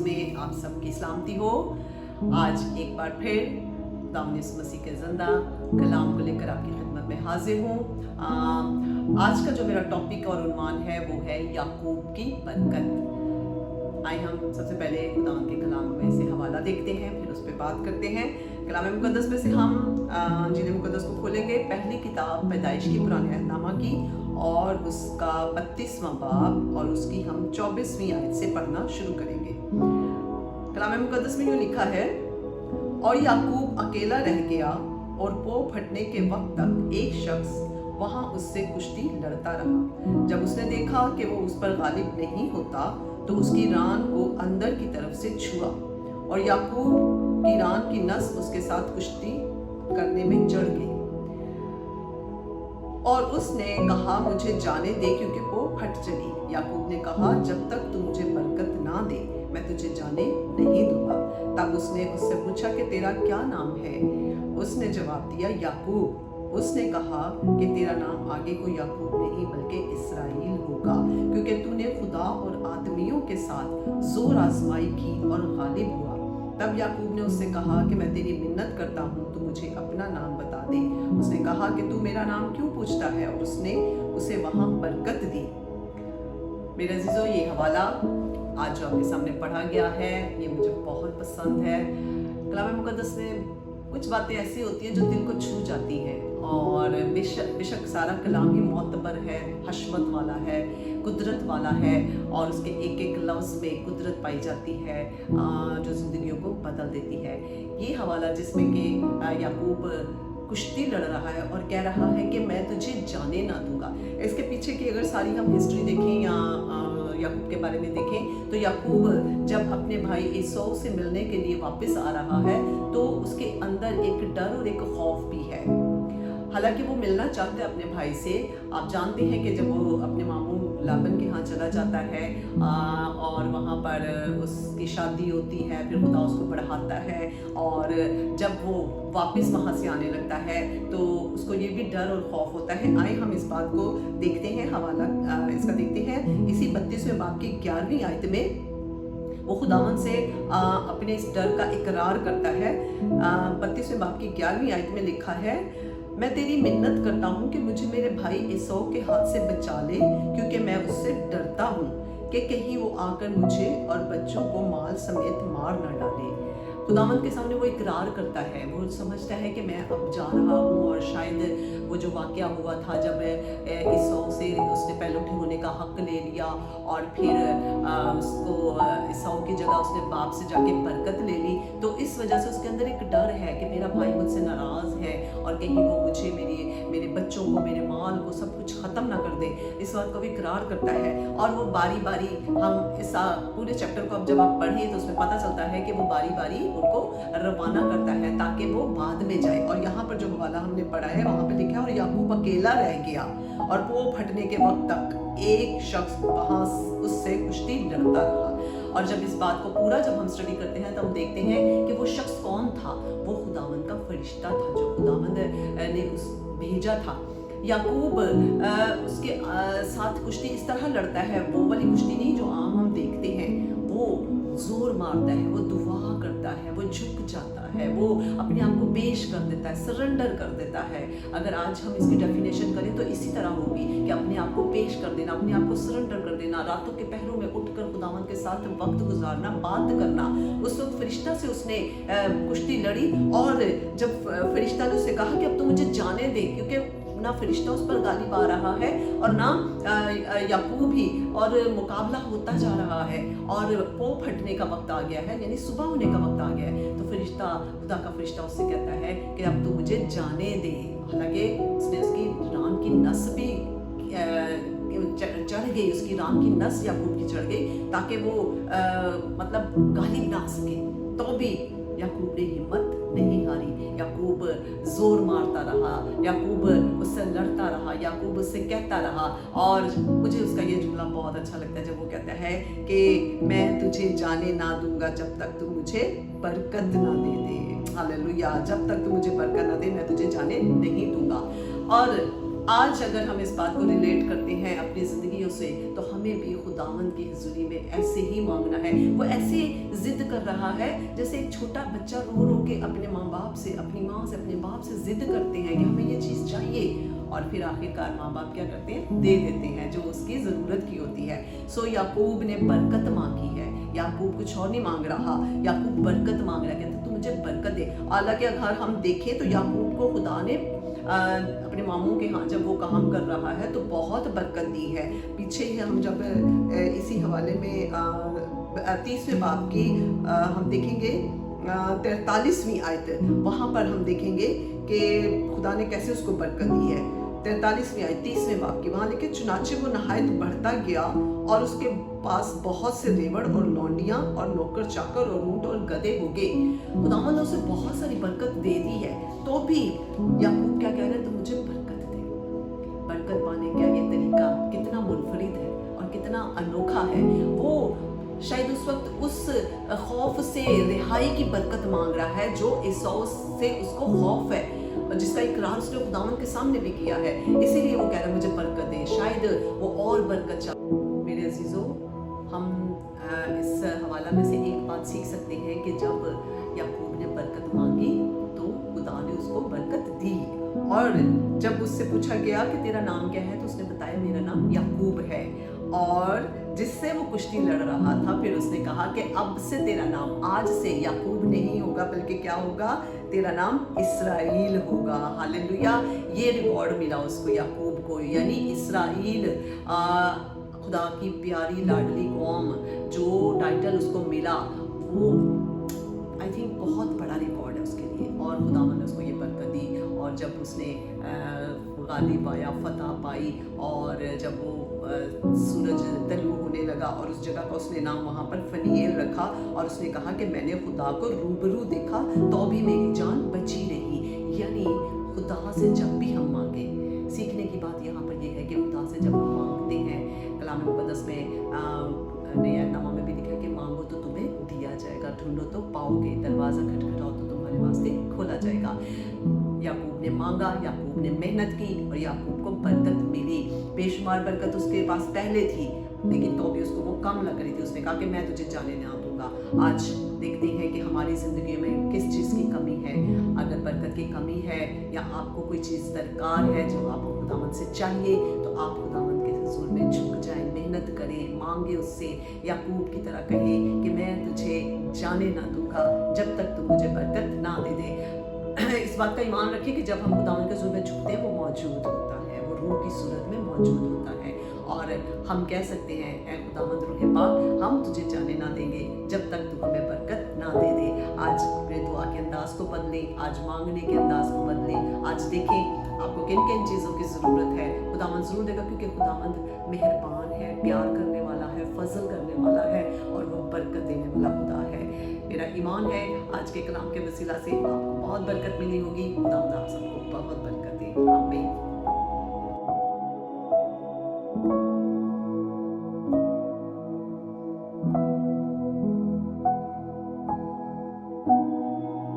में आप सबकी सलामती हो। आज एक बार फिर खुदावंद यीशु मसीह के ज़िंदा कलाम को लेकर आपकी खिदमत में हाजिर हूँ। आज का जो मेरा टॉपिक और उन्वान है वो है याकूब की बरकत। आइए हम सबसे पहले खुदावंद के कलाम में से हवाला देखते हैं, फिर उस पर बात करते हैं। कलाम मुकद्दस में से हम इंजील मुकद्दस को खोलेंगे। पहली किताब पैदाइश की पुराने अहदनामा की और उसका 32वां बाब और उसकी हम 24वीं आयत से पढ़ना शुरू करेंगे। कलाम मुकद्दस में यूँ लिखा है, और याकूब अकेला रह गया और पो फटने के वक्त तक एक शख्स वहां उससे कुश्ती लड़ता रहा। जब उसने देखा कि वो उस पर गालिब नहीं होता तो उसकी रान को अंदर की तरफ से छुआ और याकूब की रान की नस उसके साथ कुश्ती करने में चढ़ गई और उसने कहा, मुझे जाने दे क्योंकि वो फट चली। याकूब ने कहा, जब तक तू मुझे बरकत ना दे मैं तुझे जाने नहीं दूंगा। तब उसने उससे पूछा कि तेरा क्या नाम है? उसने जवाब दिया, याकूब। उसने कहा कि तेरा नाम आगे को याकूब नहीं बल्कि इसराइल होगा, क्योंकि तूने खुदा और आदमियों के साथ जोर आजमाई की और गालिब हुआ। तब याकूब ने उससे कहा कि मैं तेरी मिन्नत करता हूँ, तू मुझे अपना नाम बता दे। उसने कहा कि तू मेरा नाम क्यों पूछता है? और उसने उसे वहां बरकत दी। मेरे अजीजों, ये हवाला आज जो आपके सामने पढ़ा गया है ये मुझे बहुत पसंद है। कलाम मुकद्दस में कुछ बातें ऐसी होती हैं जो दिल को छू जाती हैं और बेशक सारा कलाम ही मोतबर है, हशमत वाला है, कुदरत वाला है और उसके एक एक लफ्ज़ में कुदरत पाई जाती है जो ज़िंदगियों को बदल देती है। ये हवाला जिसमें कि याकूब कुश्ती लड़ रहा है और कह रहा है कि मैं तुझे जाने ना दूंगा। इसके पीछे की अगर सारी हम हिस्ट्री देखें या याकूब के बारे में देखें तो याकूब जब अपने भाई एसौ से मिलने के लिए वापस आ रहा है तो उसके अंदर एक डर और एक खौफ भी है। हालांकि वो मिलना चाहता है अपने भाई से। आप जानते हैं कि जब वो अपने मामू लाबन के यहाँ चला जाता है और वहाँ पर उसकी शादी होती है, फिर खुदा उसको बढ़ाता है और जब वो वापस वहाँ से आने लगता है तो उसको ये भी डर और खौफ होता है। आए हम इस बात को देखते हैं, हवाला इसका देखते हैं। इसी 32वें बाब की 11वीं आयत में वो खुदावन से अपने इस डर का इकरार करता है। 32वें बाब की 11वीं आयत में लिखा है, मैं तेरी मिन्नत करता हूँ कि मुझे मेरे भाई एसौ के हाथ से बचा ले, क्योंकि मैं उससे डरता हूँ कि कहीं वो आकर मुझे और बच्चों को माल समेत मार न डाले। खुदावंद के सामने वो इकरार करता है, वो समझता है कि मैं अब जा रहा हूँ और शायद वो जो वाक़या हुआ था जब एसौ से उसने पहलौठे होने का हक ले लिया और फिर उसको एसौ की जगह उसने बाप से जाके बरकत ले ली, तो इस वजह से उसके अंदर एक डर है कि मेरा भाई मुझसे नाराज़ है और कहीं वो मुझे मेरे बच्चों को, मेरे माल को, सब कुछ ख़त्म ना कर दे। इस बात को भी इकरार करता है और वो बारी बारी हम इस पूरे चैप्टर को अब जब आप पढ़िए तो उसमें पता चलता है कि वो बारी बारी उनको रवाना करता है ताकि वो बाद में जाए। और यहाँ पर जो हवाला हमने पढ़ा है वहाँ पे लिखा है, और याकूब अकेला रह गया और वो फटने के वक्त तक एक शख्स वहाँ उससे कुश्ती लड़ता रहा। और जब इस बात को पूरा जब हम स्टडी करते हैं तो हम देखते हैं कि वो शख्स कौन था। वो खुदावंद का फरिश्ता था जो खुदावंद ने उस भेजा था। याकूब उसके साथ कुश्ती इस तरह लड़ता है, वो वाली कुश्ती नहीं जो आम हम देखते हैं। वो जोर मारता है, वो दुआ करता है, वो झुक जाता है, वो अपने आप को पेश कर देता है, सरेंडर कर देता है। अगर आज हम इसकी डेफिनेशन करें तो इसी तरह होगी कि अपने आप को पेश कर देना, अपने आप को सरेंडर कर देना, रातों के पहरों में उठकर खुदावंद के साथ वक्त गुजारना, बात करना। उस वक्त फरिश्ता से उसने कुश्ती लड़ी और जब फरिश्ता ने उससे कहा कि अब तो मुझे जाने दे, क्योंकि ना फरिश्ता उस पर गालिब आ रहा है और ना याकूब ही, और मुकाबला होता जा रहा है और पो फटने का वक्त आ गया है, यानी सुबह होने का वक्त आ गया है। तो फरिश्ता, खुदा का फरिश्ता उससे कहता है कि अब तू मुझे जाने दे। हालांकि उसने उसकी रान की नस भी चढ़ गई, उसकी रान की नस याकूब की चढ़ गई ताकि वो मतलब गालिब ना आ सके, तो भी याकूब ने हिम्मत नहीं हारी। याकूब जोर मारता रहा, याकूब उससे लड़ता रहा, याकूब उससे कहता रहा। और मुझे उसका ये जुमला बहुत अच्छा लगता है जब वो कहता है कि मैं तुझे जाने ना दूंगा जब तक तू मुझे बरकत ना दे दे। हालेलुया, जब तक तू मुझे बरकत ना दे मैं तुझे जाने नहीं दूंगा। और आज अगर हम इस बात को रिलेट करते हैं अपनी ज़िंदगियों से, तो हमें भी खुदावंद की हुज़ूरी में ऐसे ही मांगना है। वो ऐसे ज़िद कर रहा है जैसे एक छोटा बच्चा रो रो के अपने माँ बाप से, अपनी माँ से, अपने बाप से ज़िद करते हैं कि हमें ये चीज़ चाहिए, और फिर आखिरकार माँ बाप क्या करते हैं, दे देते हैं जो उसकी ज़रूरत की होती है। सो याकूब ने बरकत मांगी है। याकूब कुछ और नहीं मांग रहा, याकूब बरकत मांग रहा है, कहते तू मुझे बरकत दे। हालांकि अगर हम देखें तो याकूब को खुदा ने अपने मामू के यहाँ जब वो काम कर रहा है तो बहुत बरकत दी है। पीछे ही हम जब इसी हवाले में 30वें बाब की हम देखेंगे 43वीं आयत, वहाँ पर हम देखेंगे कि खुदा ने कैसे उसको बरकत दी है। 43वीं आयत 30वें बाब की, वहाँ लिखे चुनाचे वो नहायत बढ़ता गया और उसके पास बहुत से रेवड़ और लौंडियाँ और नौकर चाकर और ऊँट और गधे हो गए। खुदावंद ने उसे बहुत सारी बरकत दे दी है, तो भी याकूब क्या कह रहे हैं, तो मुझे बरकत दे। बरकत पाने का ये तरीका कितना मुनफरिद है और कितना अनोखा है। वो शायद उस वक्त उस खौफ से रिहाई की बरकत मांग रहा है जो इसौ से उसको खौफ है, जिसका इकरार उसने खुदावंद के सामने भी किया है। इसीलिए वो कह रहा है मुझे बरकत दे, शायद वो और बरकत चाहे। मेरे अजीजों, हम इस हवाला में से एक बात सीख सकते हैं कि जब याकूब ने बरकत मांगी तो खुदा ने उसको बरकत दी, और जब उससे पूछा गया कि तेरा नाम क्या है तो उसने बताया मेरा नाम याकूब है। और जिससे वो कुश्ती लड़ रहा था, फिर उसने कहा कि अब से तेरा नाम आज से याकूब नहीं होगा, बल्कि क्या होगा, तेरा नाम इसराइल होगा। हालेलुया। ये रिवॉर्ड मिला उसको, याकूब को, यानी इसराइल, खुदा की प्यारी लाडली कौम, जो टाइटल उसको मिला वो आई थिंक बहुत बड़ा रिवॉर्ड है उसके लिए। और खुदावंद ने उसको ये बरकत दी, और जब उसने गालिब आया, फतह पाई, और जब वो सूरज तलू होने लगा और उस जगह का उसने नाम वहाँ पर फनीएल रखा, और उसने कहा कि मैंने खुदा को रूबरू देखा तो भी मेरी जान बची रही। यानी खुदा से जब भी हम मांगे, सीखने की बात यहाँ पर यह है कि खुदा से जब हम मांगते हैं, कलाम मुक़द्दस में नया नामा में भी लिखा है कि मांगो तो तुम्हें दिया जाएगा, ढूंढो तो पाओगे, दरवाज़ा खटखटाओ तो तुम्हारे वास्ते खोला जाएगा। याकूब ने मांगा, याकूब ने मेहनत की, और याकूब को बरकत मिली। बेशुमार बरकत उसके पास पहले थी, लेकिन तो भी उसको वो कम लग रही थी। उसने कहा कि मैं तुझे जाने ना दूंगा। आज देखते हैं कि हमारी ज़िंदगी में किस चीज़ की कमी है। अगर बरकत की कमी है या आपको कोई चीज़ दरकार है जो आपको खुदावंद से चाहिए, तो आप खुदावंद के हुज़ूर में झुक जाएं, मेहनत करें, मांगे उससे। याकूब की तरह कहे कि मैं तुझे जाने ना दूंगा जब तक तू मुझे बरकत ना दे दे। इस बात का ईमान रखिए कि जब हम खुदावंद के हुज़ूर में झुकते हैं, वो मौजूद होता है, वो रूह की सूरत में मौजूद होता है, और हम कह सकते हैं, ऐ खुदावंद रूह पाक, हम तुझे जाने ना देंगे जब तक तू हमें बरकत ना दे दे। आज अपने दुआ के अंदाज को बदलें, आज मांगने के अंदाज को बदलें। आज देखें आपको किन किन चीज़ों की ज़रूरत है, खुदावंद ज़रूर देगा, क्योंकि खुदावंद मेहरबान है, प्यार करने वाला है, फजल करने वाला है, और वो बरकत देने वाला खुदा है। मेरा ईमान है आज के कलाम के वसीला से आपको बहुत बरकत मिली होगी। खुदावंद आप सबको बहुत बरकत दे। आमीन।